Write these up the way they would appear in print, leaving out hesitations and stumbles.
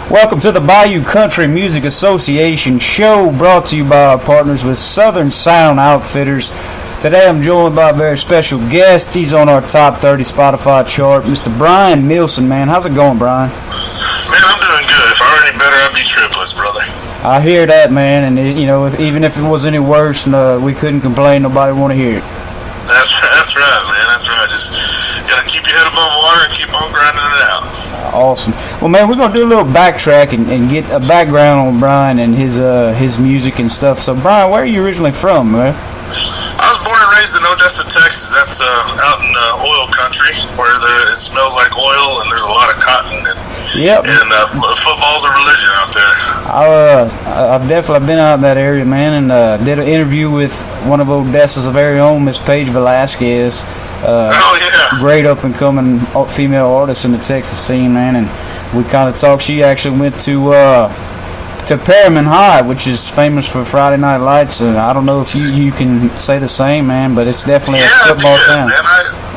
Welcome to the Bayou Country Music Association show, brought to you by our partners with Southern Sound Outfitters. Today I'm joined by a very special guest. He's on our top 30 Spotify chart, Mr. Brian Nielsen, man. How's it going, Brian? Man, I'm doing good. If I were any better, I'd be triplets, brother. I hear that, man, and even if it was any worse, we couldn't complain. Nobody want to hear it. That's right, man. That's right. Just gotta keep your head above water and keep on grinding it out. Awesome. Well, man, we're gonna do a little backtrack and get a background on Brian and his music and stuff. So, Brian, where are you originally from, man? I was born and raised in Odessa, Texas. That's out in oil country where it smells like oil and there's a lot of cotton. And football's a religion out there. I've definitely been out in that area, man, and did an interview with one of Odessa's very own, Miss Paige Velasquez. Great up-and-coming female artist in the Texas scene, man, and we kind of talked. She actually went to Perriman High, which is famous for Friday Night Lights. I don't know if you can say the same, man, but it's definitely a football town.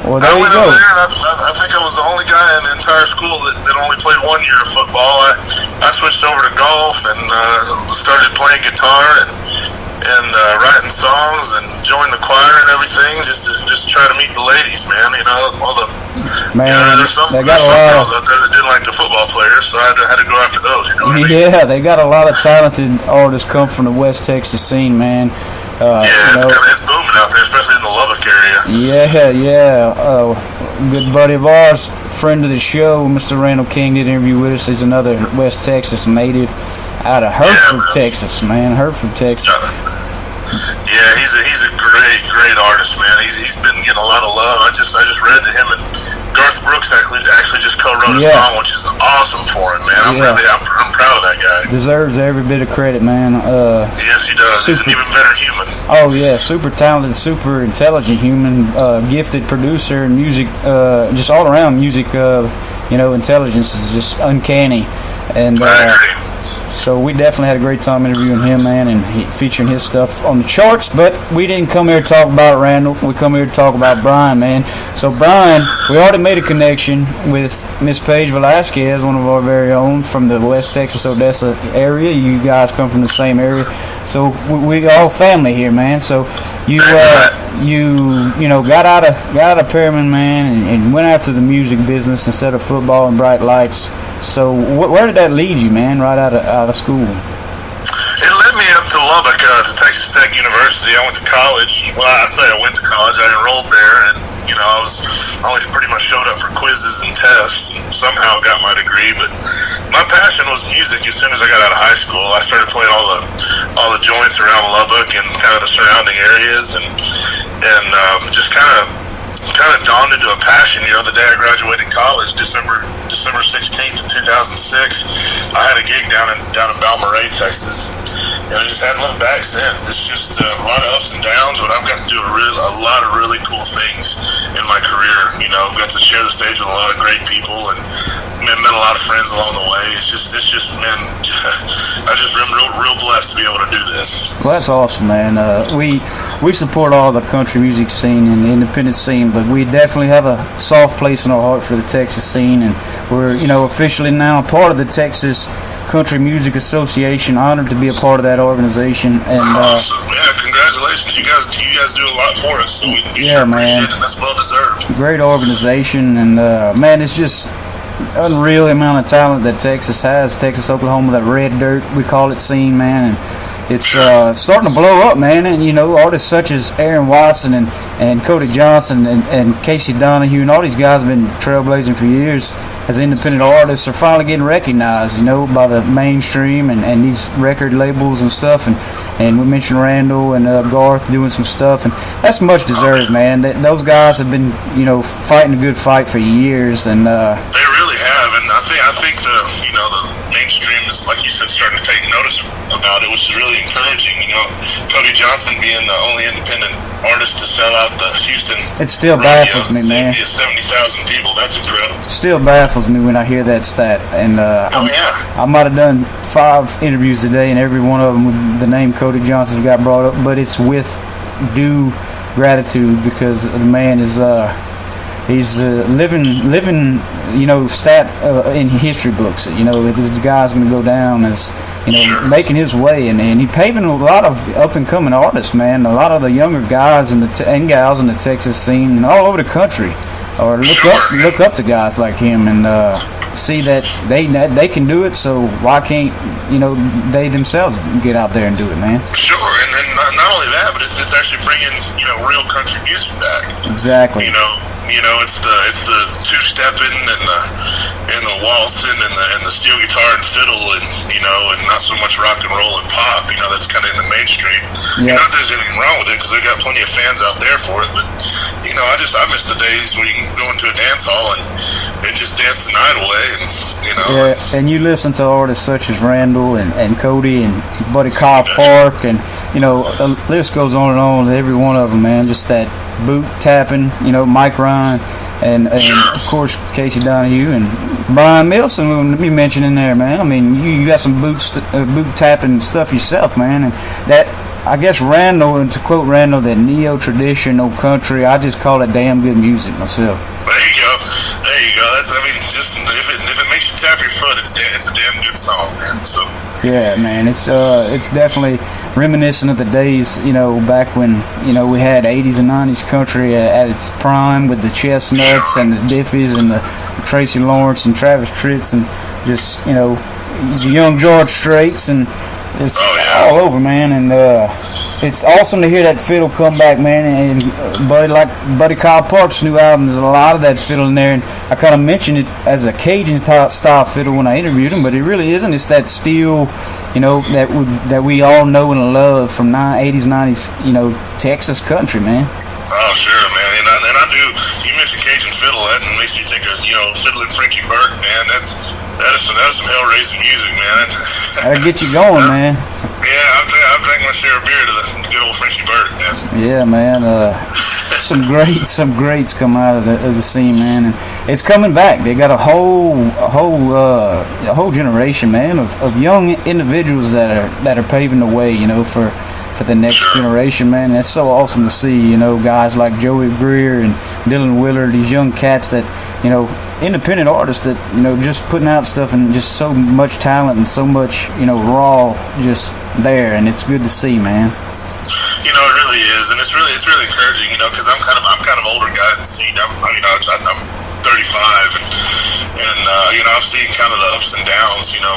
Well, there you go. I think I was the only guy in the entire school that only played 1 year of football. I switched over to golf and started playing guitar and writing songs and joined the choir and everything just to try to meet the ladies, man. You know, there's some girls out there that didn't like the football players, so I had to go after those. You know what I mean? Yeah, they got a lot of talented artists come from the West Texas scene, man. It's booming out there, especially in the Lubbock area. Yeah. Good buddy of ours, friend of the show, Mr. Randall King, did an interview with us. He's another West Texas native out of Hereford, Texas, man. Hereford, Texas. Yeah, he's a great artist, man. He's been getting a lot of love. I just read that him and Garth Brooks actually just co-wrote a song, which is awesome for him, man. I'm proud of that guy. Deserves every bit of credit, man. Yes, he does. He's an even better human. Oh yeah, super talented, super intelligent human, gifted producer and music, just all around music. Intelligence is just uncanny, and I agree. So we definitely had a great time interviewing him, man, and featuring his stuff on the charts. But we didn't come here to talk about Randall. We come here to talk about Brian, man. So Brian, we already made a connection with Miss Paige Velasquez, one of our very own from the West Texas Odessa area. You guys come from the same area, so we all family here, man. So you got out of Perriman, man, and went after the music business instead of football and bright lights. So where did that lead you, man? Right out of school. It led me up to Lubbock, to Texas Tech University. I went to college. Well, I say I went to college. I enrolled there, and I always pretty much showed up for quizzes and tests, and somehow got my degree. But my passion was music. As soon as I got out of high school, I started playing all the joints around Lubbock and kind of the surrounding areas, and just kind of dawned into a passion. The day I graduated college, December 16th, 2006, I had a gig down in Balmaray, Texas, and I just hadn't looked back since. It's just a lot of ups and downs, but I've got to do a lot of really cool things in my career. I've got to share the stage with a lot of great people and met a lot of friends along the way. It's just man, I've just been real blessed to be able to do this. Well, that's awesome, man. We support all the country music scene and the independent scene, but we definitely have a soft place in our heart for the Texas scene, and we're officially now part of the Texas Country Music Association. Honored to be a part of that organization. And awesome. Yeah, congratulations. You guys do a lot for us, so we sure appreciate it, and that's well deserved. Great organization, and man, it's just unreal amount of talent that Texas has. Texas, Oklahoma, that red dirt, we call it, scene, man, and it's starting to blow up, man. And artists such as Aaron Watson and Cody Johnson and Casey Donahue and all these guys have been trailblazing for years as independent artists are finally getting recognized, by the mainstream and these record labels and stuff. And we mentioned Randall and Garth doing some stuff, and that's much deserved, man. Those guys have been, fighting a good fight for years, and they really have. And I think the mainstream is, like you said, starting to take notice about it, which is really encouraging. Cody Johnson being the only independent artist to sell out the Houston. It still baffles me, man. 70,000 people. That's incredible. Still baffles me when I hear that stat. And I might have done 5 interviews today, and every one of them the name Cody Johnson got brought up, but it's with due gratitude because the man is he's living, you know, stat in history books. You know, this guy's gonna go down as, you know, making his way, and he's paving a lot of up and coming artists, man. A lot of the younger guys and and gals in the Texas scene and all over the country, or look up to guys like him and see that they can do it. So why can't, you know, they themselves get out there and do it, man? Sure, and not only that, but it's actually bringing, you know, real country music back. Exactly. You know, it's the two-stepping and the waltzing and the steel guitar and fiddle, and you know, and not so much rock and roll and pop. You know, that's kind of in the mainstream. Yep. Not that there's anything wrong with it, because they got plenty of fans out there for it. But you know, I miss the days when you can go into a dance hall and just dance the night away, and you know. Yeah, and you listen to artists such as Randall and Cody and Buddy Kyle Park, and you know, the list goes on and on. Every one of them, man, just that boot tapping. You know, Mike Ryan, and of course Casey Donahue and Brian Milson. Let me mention in there, man. I mean, you got some boot tapping stuff yourself, man, and that. I guess Randall, and to quote Randall, that neo-traditional country, I just call it damn good music myself. There you go. That's, I mean, just if it makes you tap your foot, it's a damn good song, man. So. Yeah, man, it's definitely reminiscent of the days, you know, back when, you know, we had 80s and 90s country at its prime with the Chestnuts and the Diffees and the Tracy Lawrence and Travis Tritts and just, you know, the young George Straits and. It's all over, man, and it's awesome to hear that fiddle come back, man. And Buddy Kyle Park's new album, there's a lot of that fiddle in there, and I kind of mentioned it as a Cajun style fiddle when I interviewed him, but it really isn't. It's that steel, you know, that we all know and love from 80s, 90s, you know, Texas country, man. Oh, sure, man, and I do. You mentioned Cajun fiddle, that makes me think of, you know, fiddling Frenchy Burke, man. That is some hell-raising music, man. That'll get you going, man. Yeah, I've drank my share of beer to the good old Frenchy Burke, man. Yeah, man. Some greats come out of the scene, man, and it's coming back. They got a whole generation, man, of young individuals that are paving the way, you know, for the next generation, man. That's so awesome to see, you know, guys like Joey Greer and Dylan Willard, these young cats that, you know, independent artists that, you know, just putting out stuff and just so much talent and so much, you know, raw just there, and it's good to see, man. You know, it really is, and it's really encouraging, you know, because I'm kind of older guy in the scene. I'm 35, and you know, I've seen kind of the ups and downs. You know,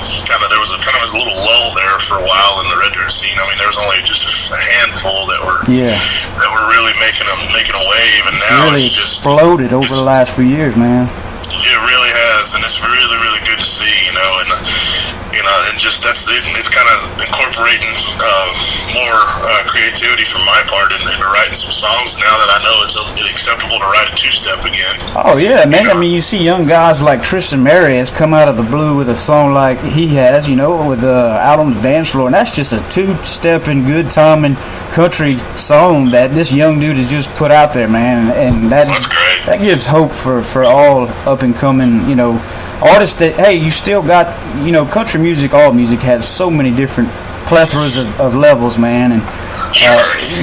there was a little lull there for a while in the red dirt scene. I mean, there was only just a handful that were really making a wave, and now really it's just exploded over the last few years, man. It really has, and it's really good to see, you know, and just it's kind of incorporating more creativity from my part into writing some songs now that I know it's acceptable to write a two-step again. Oh yeah, man. I mean, you see young guys like Tristan Mary has come out of the blue with a song like he has, you know, with Out on the Dance Floor, and that's just a two-step and good timing country song that this young dude has just put out there, man, and that's great. That gives hope for all up and coming, you know, artists that, hey, you still got, you know, country music, all music has so many different plethoras of levels, man, and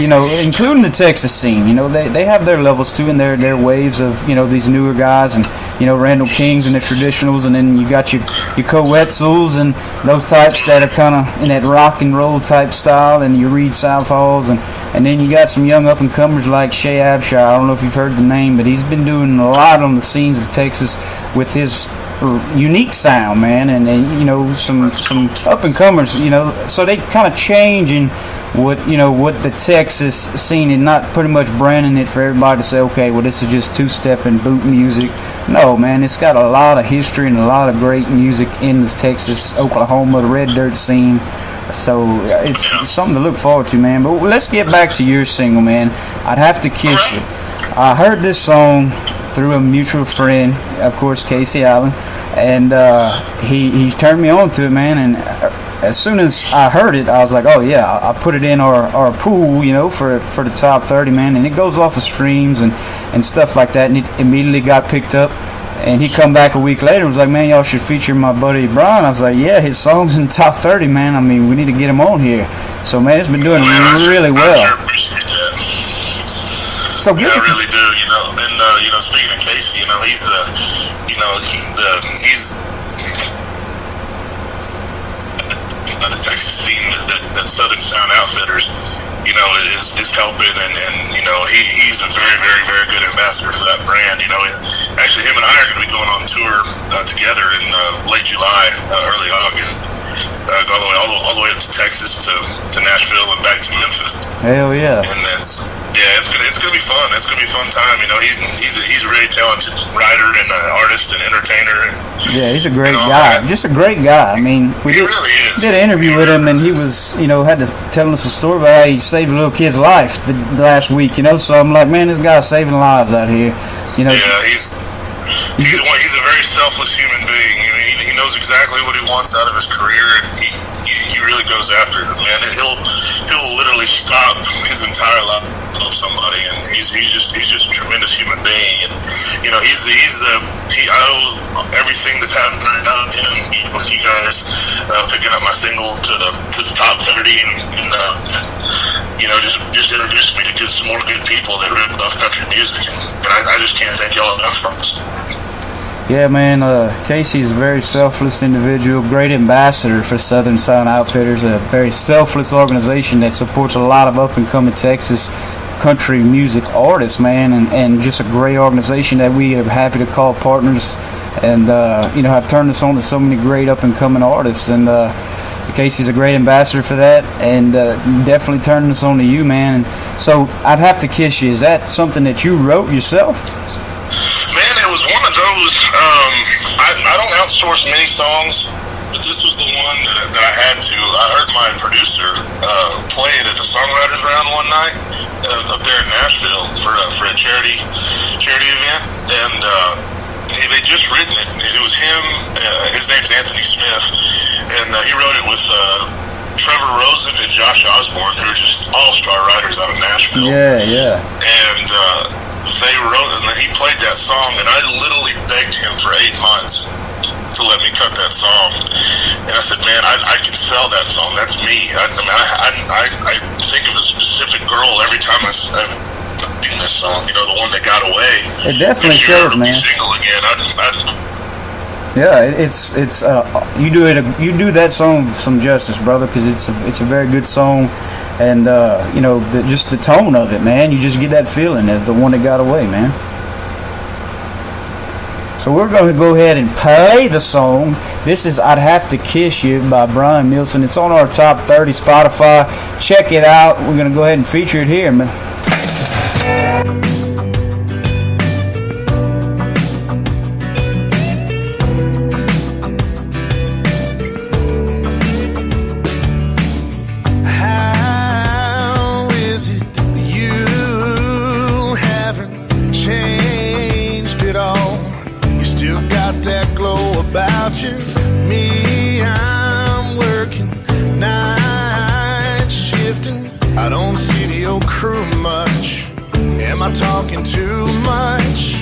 you know, including the Texas scene, you know, they have their levels too, and their waves of, you know, these newer guys, and you know, Randall Kings and the traditionals, and then you got your Coetzels and those types that are kind of in that rock and roll type style, and your Reed Southhalls, and then you got some young up and comers like Shay Abshire. I don't know if you've heard the name, but he's been doing a lot on the scenes of Texas with his unique sound, man, and you know, some up and comers, you know, so they kind of changing what the Texas scene, and not pretty much branding it for everybody to say, okay, well, this is just two-step and boot music. No, man, it's got a lot of history and a lot of great music in this Texas, Oklahoma, the red dirt scene. So it's something to look forward to, man. But let's get back to your single, man. I'd Have to Kiss You. I heard this song through a mutual friend, of course, Casey Allen, and he turned me on to it, man. And as soon as I heard it, I was like, oh yeah, I put it in our pool, you know, for the top 30, man. And it goes off of streams and stuff like that, and it immediately got picked up. And he come back a week later and was like, man, y'all should feature my buddy Brian. I was like, yeah, his song's in the top 30, man. I mean, we need to get him on here. So, man, it's been doing really well. I sure appreciate that. So yeah, I really do, you know. And, you know, speaking of Casey, Casey. He's the, he's the Texas scene that Southern Sound Outfitters, is helping, and he's a very, very, very good ambassador for that brand. Actually, him and I are going to be going on tour together in late July, early August. All the way up to Texas, to Nashville, and back to Memphis. Hell yeah! And then, it's gonna be fun. It's gonna be a fun time. He's a really talented writer and artist and entertainer. Yeah, he's a great guy. Just a great guy. I mean, we really did an interview with him, and he was, had to tell us a story about how he saved a little kid's life the last week. So I'm like, man, this guy's saving lives out here. Yeah, he's a very selfless human being. He knows exactly what he wants out of his career, and he really goes after it, man. And he'll literally stop his entire life to help somebody, and he's just a tremendous human being. And I owe everything that's happened to him with you guys picking up my single to the top 30, and just introduced me to some more good people that really love country music, and I just can't thank y'all enough for us. Yeah, man, Casey's a very selfless individual, great ambassador for Southern Sound Outfitters, a very selfless organization that supports a lot of up-and-coming Texas country music artists, man, and just a great organization that we are happy to call partners, and, have turned us on to so many great up-and-coming artists, and Casey's a great ambassador for that, and definitely turning us on to you, man. And so, I'd Have to Kiss You, is that something that you wrote yourself? Man, it was one of those. I don't outsource many songs, but this was the one that I had to. I heard my producer play it at a songwriters round one night up there in Nashville for a charity event, and they just written it. It was him. His name's Anthony Smith, and he wrote it with Trevor Rosen and Josh Osborne, who are just all-star writers out of Nashville. Yeah. And they wrote, and he played that song, and I literally begged him for 8 months to let me cut that song. And I said, man, I can sell that song. That's me. I think of a specific girl every time I sing this song. The one that got away. It definitely shows, man. Single again. Yeah, it's you do that song some justice, brother, because it's a very good song, and just the tone of it, man. You just get that feeling of the one that got away, man. So we're going to go ahead and play the song. This is "I'd Have to Kiss You" by Brian Milson. It's on our top 30 Spotify. Check it out. We're going to go ahead and feature it here, man. Me, I'm working night shifting. I don't see the old crew much. Am I talking too much?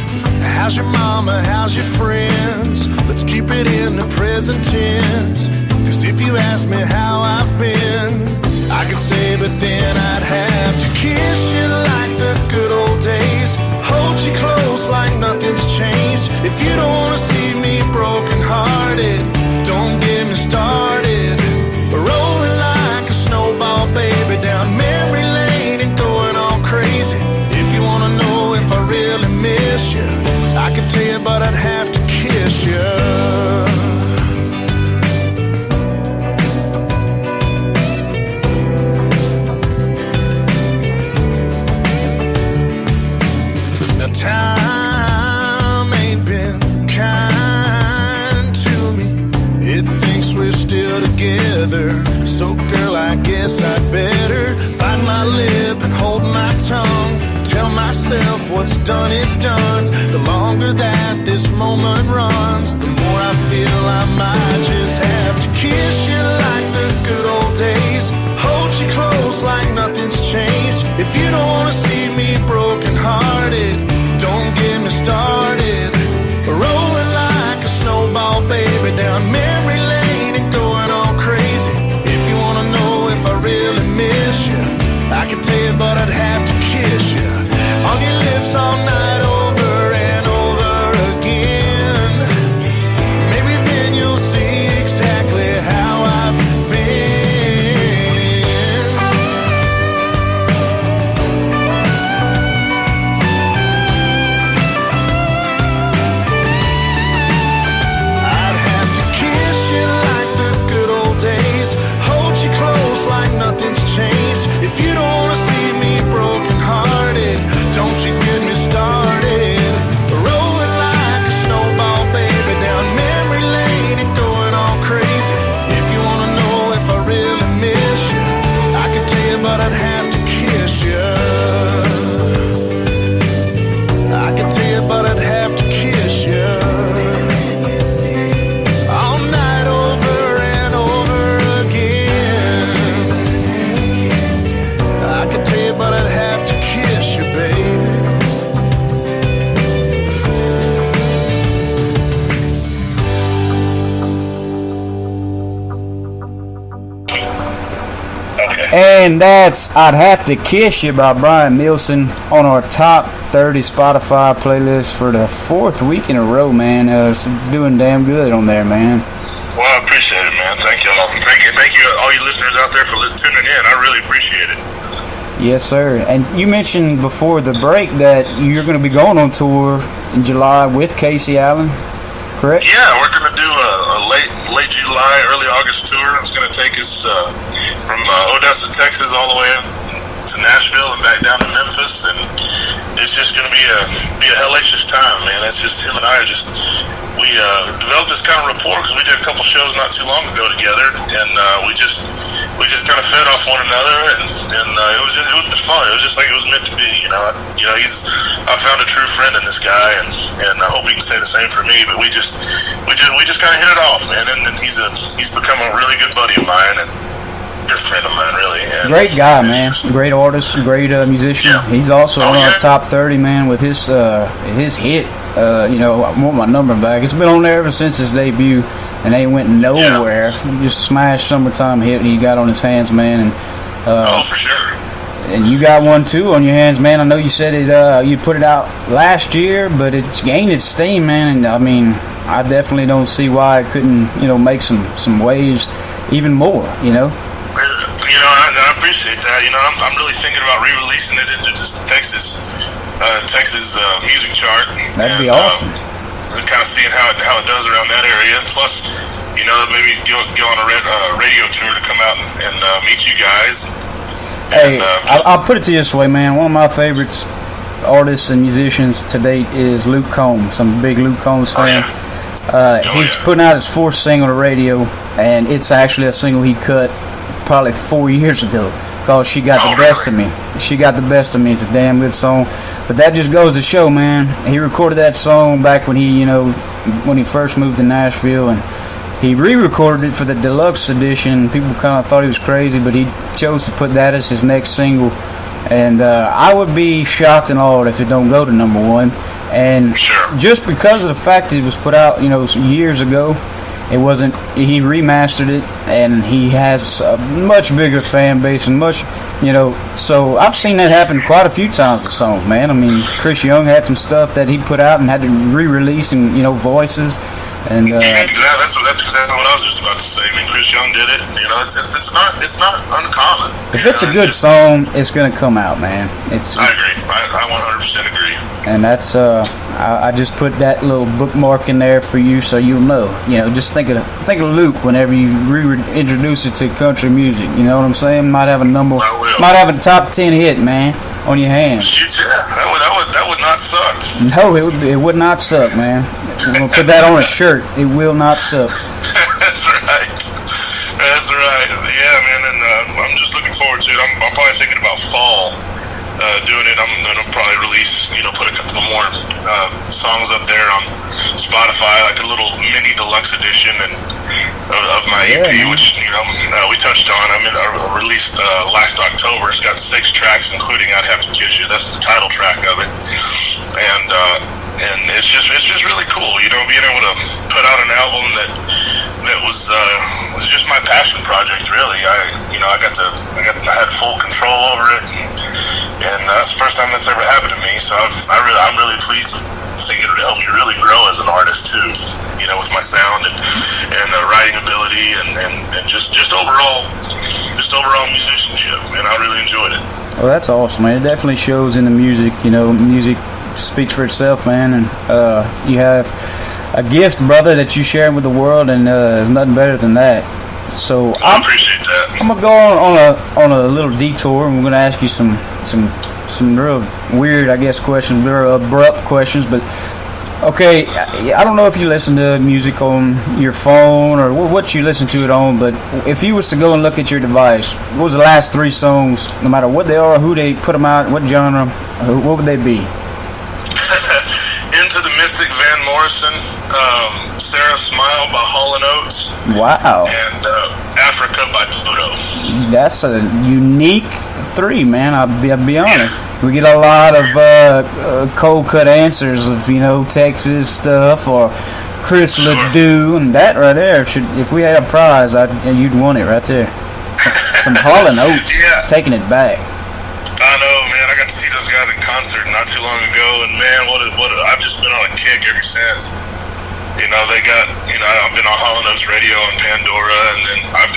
How's your mama? How's your friends? Let's keep it in the present tense. 'Cause if you ask me how I've been, I could say, but then I'd have to kiss you like the good old days. Hold you close like nothing's changed. If you don't wanna see me broken hearted, don't get me started. Rolling like a snowball, baby, down memory lane and going all crazy. If you wanna know if I really miss you, I could tell you, but I'd have to kiss you. Time ain't been kind to me. It thinks we're still together. So girl, I guess I'd better bite my lip and hold my tongue. Tell myself what's done is done. The longer that this moment runs, the more I feel I might just have to kiss you like the good old days. Hold you close like nothing's changed. If you don't wanna see me broken hearted, don't get me started. Rolling like a snowball, baby, down memory lane and going all crazy. If you wanna know if I really miss you, I can tell you, but I'd have to kiss you on your lips all night over and over Okay. And that's I'd Have to Kiss You by Brian Nielsen on our top 30 Spotify playlist for the 4th week in a row, man. It's doing damn good on there, man. Well, I appreciate it, man. Thank you all. Thank you, all you listeners out there for tuning in. I really appreciate it. Yes, sir. And you mentioned before the break that you're going to be going on tour in July with Casey Allen, correct? Yeah, we're going to do a late July, early August tour. It's going to take us from Odessa, Texas, all the way up to Nashville and back down to Memphis, and it's just going to be a hellacious time, man. It's just him and I we developed this kind of rapport because we did a couple shows not too long ago together, and we just kind of fed off one another, and it was just fun. It was just like it was meant to be, you know. I found a true friend in this guy, and I hope he can say the same for me. But we just kind of hit it off, man, and he's become a really good buddy of mine and good friend of mine, really. And great guy, man. Great artist, great musician. Yeah. He's also on yeah. our top 30, man, with his hit. I want my number back. It's been on there ever since his debut, and they went nowhere. Yeah. He just smashed Summertime Hit, and he got on his hands, man. And for sure. And you got one too on your hands, man. I know you said it. You put it out last year, but it's gained its steam, man. And I mean, I definitely don't see why it couldn't, make some waves even more, I appreciate that. I'm really thinking about re-releasing it into just the Texas music chart. That'd be awesome. Kind of seeing how it does around that area. Plus, maybe go on a radio tour to come out and meet you guys. Hey, I'll put it to you this way, man. One of my favorites artists and musicians to date is Luke Combs. I'm a big Luke Combs fan. He's putting out his 4th single on the radio, and it's actually a single he cut probably 4 years ago called She Got the Best of Me. She Got the Best of Me. It's a damn good song. But that just goes to show, man, he recorded that song back when he first moved to Nashville, and he re-recorded it for the deluxe edition. People kind of thought he was crazy, but he chose to put that as his next single. And I would be shocked and awed if it don't go to number 1. And just because of the fact that it was put out, years ago, it wasn't. He remastered it, and he has a much bigger fan base and much, So I've seen that happen quite a few times with songs, man. I mean, Chris Young had some stuff that he put out and had to re-release and voices. And that's exactly what I was just about to say. I mean, Chris Young did it. It's not uncommon. If it's a good song, it's gonna come out, man. I agree. I 100% agree. And that's I just put that little bookmark in there for you, so you'll know. Just think of Luke whenever you reintroduce it to country music. You know what I'm saying? Might have a top 10 hit, man, on your hands. Shoot, that would not suck. No, it would not suck, man. I'm gonna put that on a shirt. It will not suck. That's right. Yeah, man, and I'm just looking forward to it. I'm probably thinking about fall doing it. I'm gonna probably release, put a couple more songs up there on Spotify, like a little mini deluxe edition of my EP, which we touched on. I released last October. It's got 6 tracks, including "I'd Have to Kiss You." That's the title track of it, and it's just really cool, being able to put out an album that was just my passion project, really. I had full control over it, and that's the first time that's ever happened to me. So I'm really pleased. I think it helped me really grow as an artist too, with my sound and writing ability and just overall musicianship, and I really enjoyed it. Well, that's awesome, man. It definitely shows in the music. Music speaks for itself, man, and you have a gift, brother, that you share with the world, and there's nothing better than that. So I appreciate that. I'm gonna go on a little detour, and we're gonna ask you some real weird, I guess, questions, real abrupt questions. But okay, I don't know if you listen to music on your phone or what you listen to it on, but if you was to go and look at your device, what was the last 3 songs, no matter what they are, who they put them out, what genre, what would they be? Into the Mystic, Van Morrison, Sarah Smile by Hall & Oates. Wow. And Africa by Pluto. That's a unique 3, man. I'll be honest. We get a lot of cold cut answers of Texas stuff or Chris LeDoux, and that right there. If we had a prize, you'd want it right there. some Hall and Oates, Yeah. taking it back. I know, man. I got to see those guys in concert not too long ago, and man, I've just been on a kick ever since. You know, they got, I've been on Hall & Oates radio and Pandora, and then I've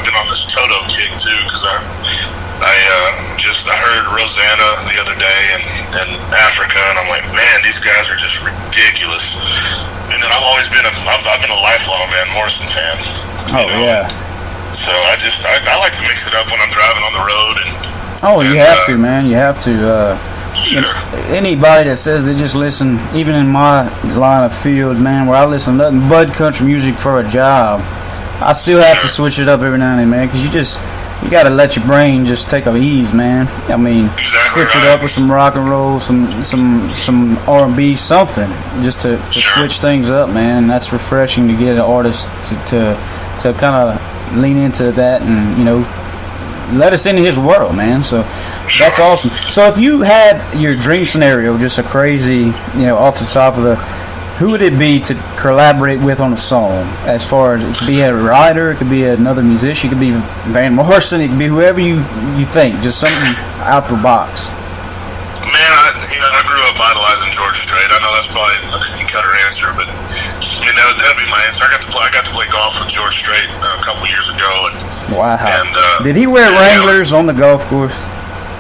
been on this Toto kick too, because I heard Rosanna the other day and Africa, and I'm like, man, these guys are just ridiculous. And then I've been a lifelong Van Morrison fan. Yeah. So I like to mix it up when I'm driving on the road You have to, man. You have to. Sure. Anybody that says they just listen, even in my line of field, man, where I listen to nothing but country music for a job, I still have to switch it up every now and then, man, because you got to let your brain just take a ease, man. I mean, switch it up with some rock and roll, some R&B, something, just to switch things up, man. And that's refreshing to get an artist to kind of lean into that and, let us into his world, man. So that's awesome. So if you had your dream scenario, just a crazy, off the top of who would it be to collaborate with on a song? As far as, it could be a writer, it could be another musician, it could be Van Morrison, it could be whoever you think, just something out the box. Man, I grew up idolizing George Strait. I know that's probably a cookie cutter answer, but that'd be my answer. I got to play golf with George Strait a couple years ago, and wow. And did he wear Wranglers on the golf course?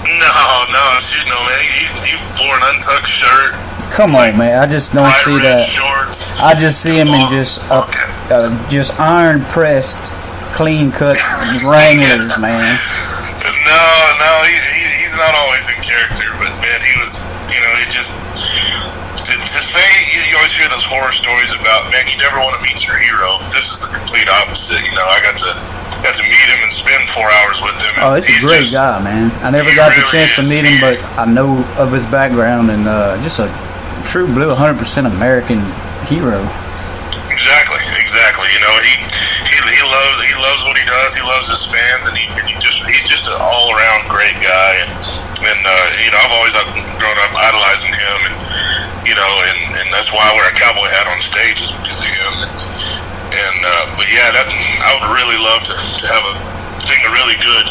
No, shoot, no, man. He wore an untucked shirt. Come on, man. I just don't see that. Shorts. I just see him in just iron pressed, clean cut Wranglers, man. No, he's not always in character, but man, he was, he just to say, you always hear those horror stories about, man, you never want to meet your hero. This is the complete opposite. I got to meet him and spend 4 hours with him. Oh, he's a great guy, man. I never got the chance to meet him, but I know of his background, and just a true blue, 100% American hero. Exactly. He loves what he does. He loves his fans, and he's just an all around great guy. And I've always grown up idolizing him, and that's why I wear a cowboy hat on stage, is because of him. But yeah, I would really love to have sing a really good,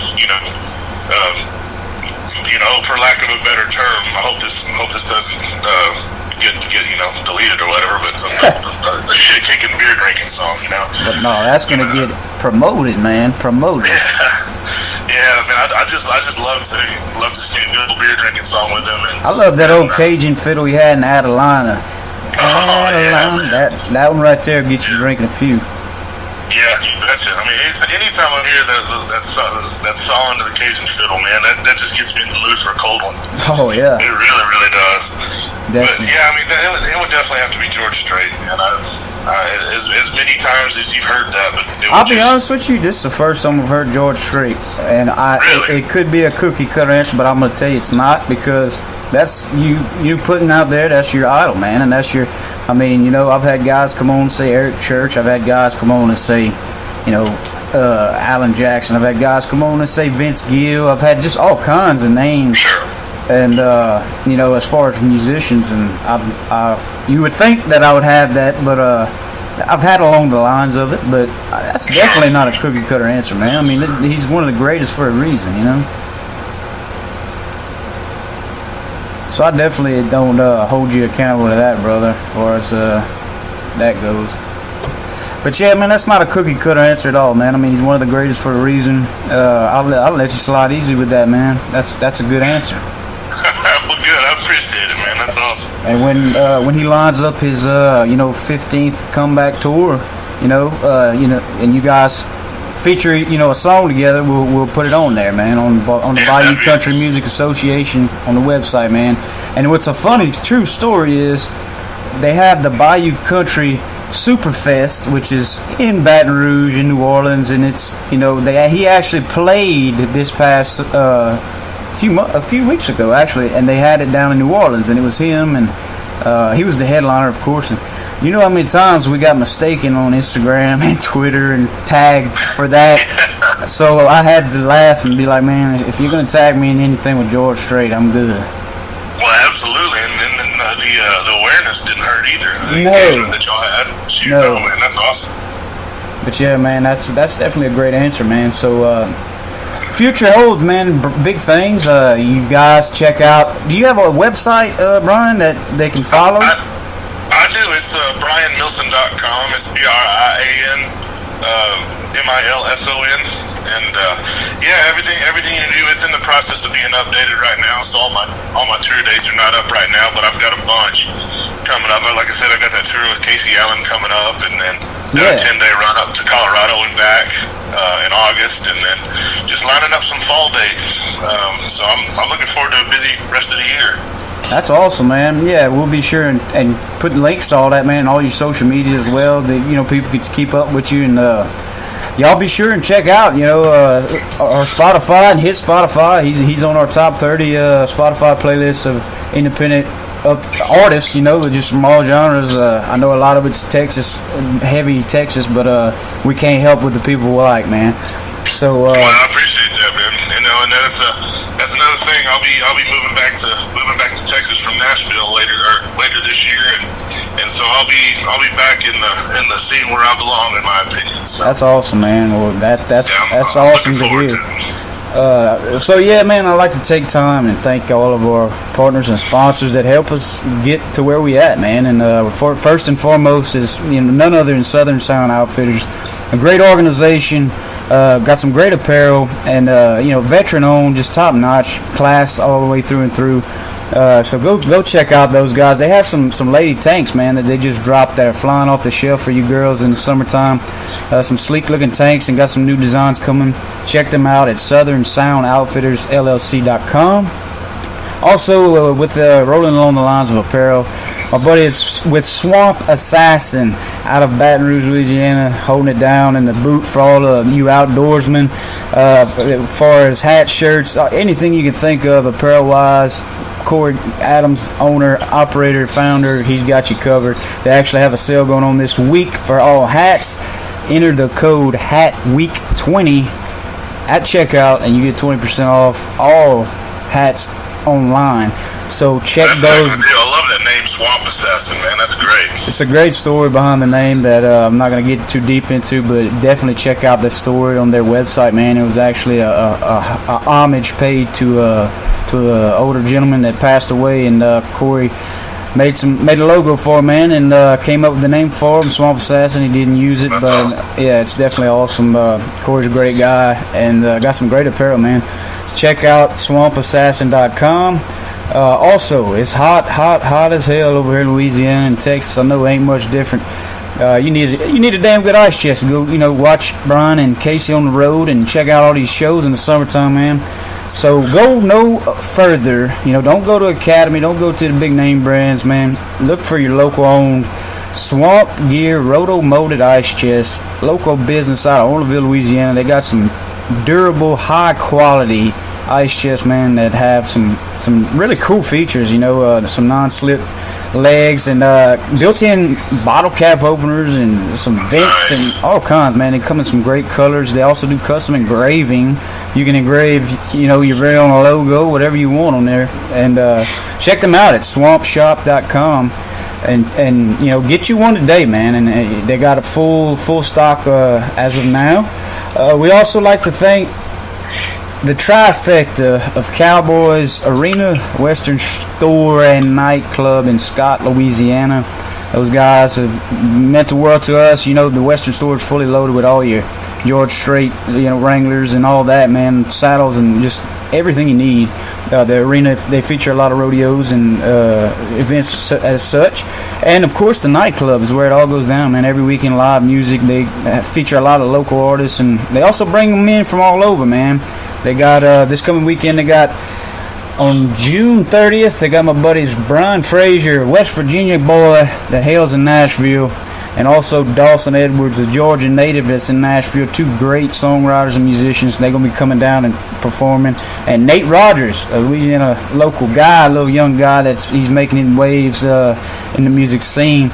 for lack of a better term. I hope this doesn't get deleted or whatever, but a shit kicking beer drinking song, But no, that's gonna get promoted, man. Promoted. Yeah, man. I just love to sing a good beer drinking song with him. And I love that old Cajun fiddle he had in Adelina. Yeah. That one right there gets you drinking a few. Yeah, you betcha. I mean, anytime I hear that song to the Cajun fiddle, man, that just gets me in the mood for a cold one. Oh yeah, it really, really does. Definitely. But yeah, I mean, it would definitely have to be George Strait, and as many times as you've heard that, but I'll be honest with you, this is the first time I've heard George Strait, and Really? it could be a cookie cutter answer, but I'm gonna tell you it's not, because that's you putting out there. That's your idol, man, and that's your. I mean, I've had guys come on and say Eric Church. I've had guys come on and say, Alan Jackson. I've had guys come on and say Vince Gill. I've had just all kinds of names. Sure. And as far as musicians, and you would think that I would have that, but I've had along the lines of it. But that's definitely not a cookie cutter answer, man. I mean, he's one of the greatest for a reason, So I definitely don't hold you accountable to that, brother, as far as that goes. But yeah, man, that's not a cookie cutter answer at all, man. I mean, he's one of the greatest for a reason. I'll let you slide easy with that, man. That's a good answer. Well, good. I appreciate it, man. That's awesome. And when he lines up his 15th comeback tour, and you guys feature a song together, we'll put it on there, man, on the Bayou Country Music Association on the website, man. And what's a funny true story is they have the Bayou Country Superfest, which is in Baton Rouge in New Orleans, and it's he actually played this past a few weeks ago, actually, and they had it down in New Orleans, and it was him, and he was the headliner, of course. And you know how many times we got mistaken on Instagram and Twitter and tagged for that? So I had to laugh and be like, man, if you're going to tag me in anything with George Strait, I'm good. Well, absolutely, and the awareness didn't hurt either. The No. engagement that y'all had, shoot, No. no, man, that's awesome. But yeah, man, that's definitely a great answer, man. So future holds, man, big things. You guys check out. Do you have a website, Brian, that they can follow? I do. It's BrianMilson.com. It's BrianMilson. And yeah, everything you do, it's in the process of being updated right now. So all my tour dates are not up right now, but I've got a bunch coming up. Like I said, I got that tour with Casey Allen coming up, and then a 10-day run up to Colorado and back in August, and then just lining up some fall dates. So I'm looking forward to a busy rest of the year. That's awesome, man. Yeah, we'll be sure and put links to all that, man, and all your social media as well. That people can keep up with you, and y'all be sure and check out, our Spotify and his Spotify. He's on our top 30 Spotify playlist of independent artists. Just from all genres. I know a lot of it's Texas, heavy Texas, but we can't help with the people we like, man. So well, I appreciate that, man. And that's another thing. I'll be moving back to Texas from Nashville later this year, and so I'll be back in the scene where I belong, in my opinion. So. That's awesome, man. Well, that's awesome to hear. So yeah, man, I'd like to take time and thank all of our partners and sponsors that help us get to where we at, man. And first and foremost is none other than Southern Sound Outfitters, a great organization. Got some great apparel, and veteran owned, just top notch, class all the way through and through. So go check out those guys. They have some lady tanks, man, that they just dropped that are flying off the shelf for you girls in the summertime. Some sleek looking tanks, and got some new designs coming. Check them out at SouthernSoundOutfittersLLC.com. Also, with rolling along the lines of apparel, my buddy is with Swamp Assassin out of Baton Rouge, Louisiana, holding it down in the boot for all of you outdoorsmen. As far as hats, shirts, anything you can think of apparel-wise, Corey Adams, owner, operator, founder, he's got you covered. They actually have a sale going on this week for all hats. Enter the code HATWEEK20 at checkout, and you get 20% off all hats online. So check those. I love that name, Swamp Assassin, man. That's great. It's a great story behind the name that I'm not going to get too deep into, but definitely check out the story on their website, man. It was actually a homage paid to an older gentleman that passed away, and Corey made a logo for him, man, and came up with the name for him, Swamp Assassin. He didn't use it, but awesome. Yeah, it's definitely awesome. Corey's a great guy, and got some great apparel, man. Check out swampassassin.com. Also, it's hot as hell over here in Louisiana and Texas. I know it ain't much different. You need a damn good ice chest to go, watch Brian and Casey on the road and check out all these shows in the summertime, man. So go no further. Don't go to Academy. Don't go to the big name brands, man. Look for your local owned Swamp Gear roto molded ice chest. Local business out of Orlandville, Louisiana. They got some durable, high quality ice chests, man, that have some really cool features. Some non-slip legs and built-in bottle cap openers and some vents and all kinds, man. They come in some great colors. They also do custom engraving. You can engrave, your very own logo, whatever you want on there. And check them out at swampshop.com. And get you one today, man. And they got a full stock as of now. We also like to thank the trifecta of Cowboys Arena, Western Store, and Nightclub in Scott, Louisiana. Those guys have meant the world to us. The Western Store is fully loaded with all your George Strait, Wranglers and all that, man. Saddles and just everything you need. The arena, they feature a lot of rodeos and events as such. And, of course, the Nightclub is where it all goes down, man. Every weekend, live music. They feature a lot of local artists, and they also bring them in from all over, man. They got, this coming weekend, they got, on June 30th, they got my buddies Brian Frazier, West Virginia boy that hails in Nashville, and also Dawson Edwards, a Georgia native that's in Nashville. Two great songwriters and musicians. They're going to be coming down and performing. And Nate Rogers, a Louisiana local guy, a little young guy he's making waves in the music scene.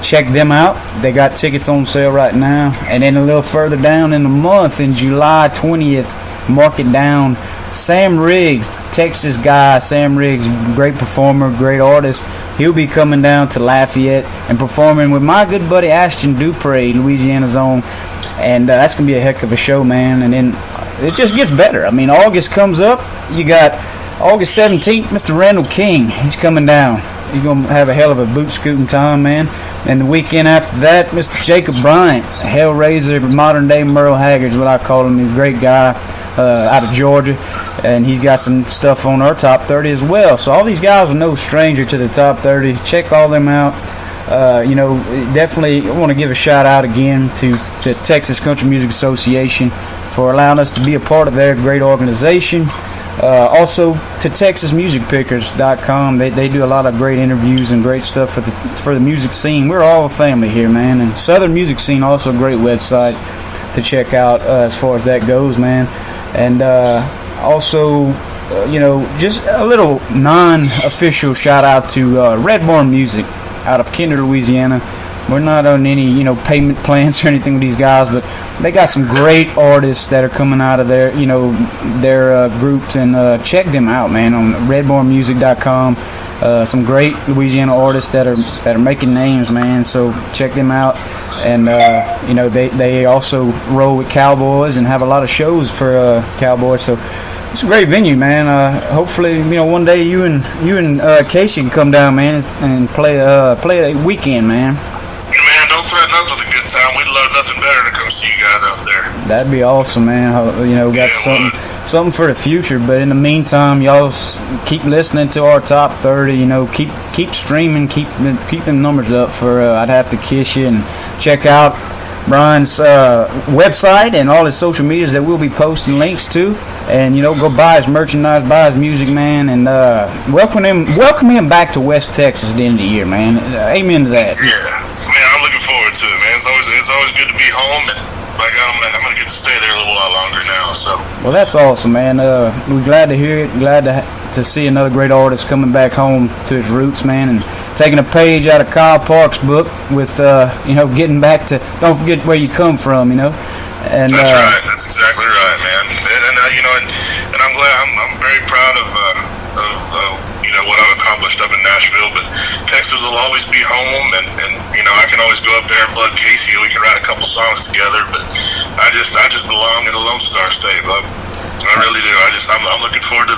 Check them out. They got tickets on sale right now. And then a little further down in the month, in July 20th, mark it down, Sam Riggs, Texas guy. Sam Riggs, great performer, great artist. He'll be coming down to Lafayette and performing with my good buddy Ashton Dupre, Louisiana's own. And that's going to be a heck of a show, man. And then it just gets better. I mean, August comes up. You got August 17th, Mr. Randall King. He's coming down. He's going to have a hell of a boot scooting time, man. And the weekend after that, Mr. Jacob Bryant, Hellraiser, modern day Merle Haggard is what I call him. He's a great guy out of Georgia. And he's got some stuff on our top 30 as well. So all these guys are no stranger to the top 30. Check all them out. Definitely want to give a shout out again to the Texas Country Music Association for allowing us to be a part of their great organization. Also to TexasMusicPickers.com. They do a lot of great interviews and great stuff for the music scene. We're all a family here, man. And Southern Music Scene, also a great website to check out as far as that goes, man. And also, just a little non-official shout out to Red Barn Music out of Kinder, Louisiana. We're not on any, payment plans or anything with these guys, but they got some great artists that are coming out of their groups, and check them out, man, on redbarnmusic.com. Some great Louisiana artists that are making names, man. So check them out, and they also roll with Cowboys and have a lot of shows for Cowboys. So it's a great venue, man. Hopefully, one day you and Casey can come down, man, and play a weekend, man. Man, don't threaten us with a good time. We'd love nothing better to come see you guys out there. That'd be awesome, man. Got something for the future. But in the meantime, y'all keep listening to our top 30. Keep streaming, keep them numbers up for I'd Have to Kiss You, and check out Brian's website and all his social medias that we'll be posting links to. And go buy his merchandise, buy his music, man, and welcome him back to West Texas at the end of the year, man. Amen to that. Yeah, man, I'm looking forward to it, man. It's always good to be home, and by God, I'm gonna get to stay there a little while longer now. So. Well, that's awesome, man. We're glad to hear it. Glad to see another great artist coming back home to his roots, man, and taking a page out of Kyle Park's book with getting back to don't forget where you come from, And that's right. That's exactly right, man. And I'm glad. I'm very proud of what I've accomplished up in Nashville. But Texas will always be home, and I can always go up there and bug Casey, and we can write a couple songs together. But I just belong in the Lone Star State, bub. I really do. I'm looking forward to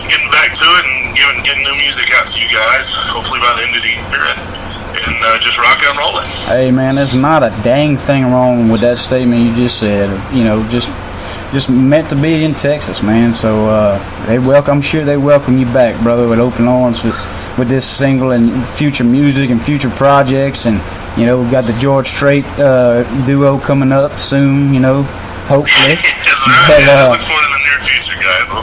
getting back to it and getting new music out to you guys. Hopefully by the end of the year, and just rocking and rolling. Hey, man, there's not a dang thing wrong with that statement you just said. Just meant to be in Texas, man. So I'm sure they welcome you back, brother, with open arms with this single and future music and future projects. And we've got the George Strait duo coming up soon. Hopefully. Right. Look forward to the near future, guys. We'll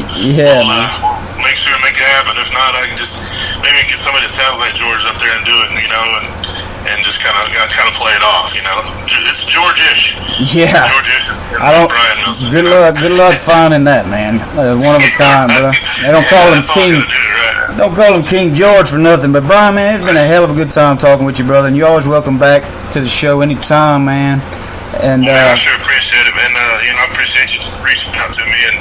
make sure to make it happen. If not, I can just maybe get somebody that sounds like George up there and do it, and just kind of play it off, It's George-ish. Yeah. George-ish. Brian Milson. Good luck finding that, man. One of a kind, brother. They don't call him King. Don't call him King George for nothing. But Brian, man, it's been a hell of a good time talking with you, brother. And you're always welcome back to the show anytime, man. And I sure appreciate it, man. I appreciate you reaching out to me and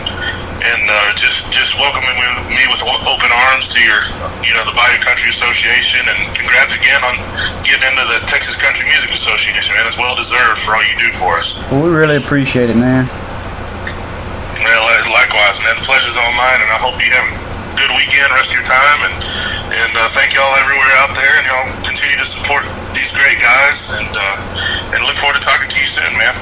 just welcoming me with open arms to your, the Bayou Country Association, and congrats again on getting into the Texas Country Music Association, man. It's well deserved for all you do for us. Well, we really appreciate it, man. Well, likewise, man. The pleasure's all mine, and I hope you have a good weekend, rest of your time, and thank y'all everywhere out there, and y'all continue to support these great guys, and look forward to talking to you soon, man.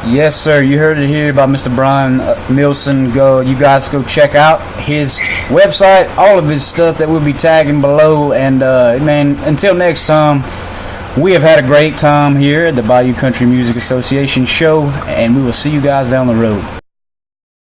Yes, sir. You heard it here by Mr. Brian Milson. You guys go check out his website, all of his stuff that we'll be tagging below. And man, until next time, we have had a great time here at the Bayou Country Music Association show, and we will see you guys down the road.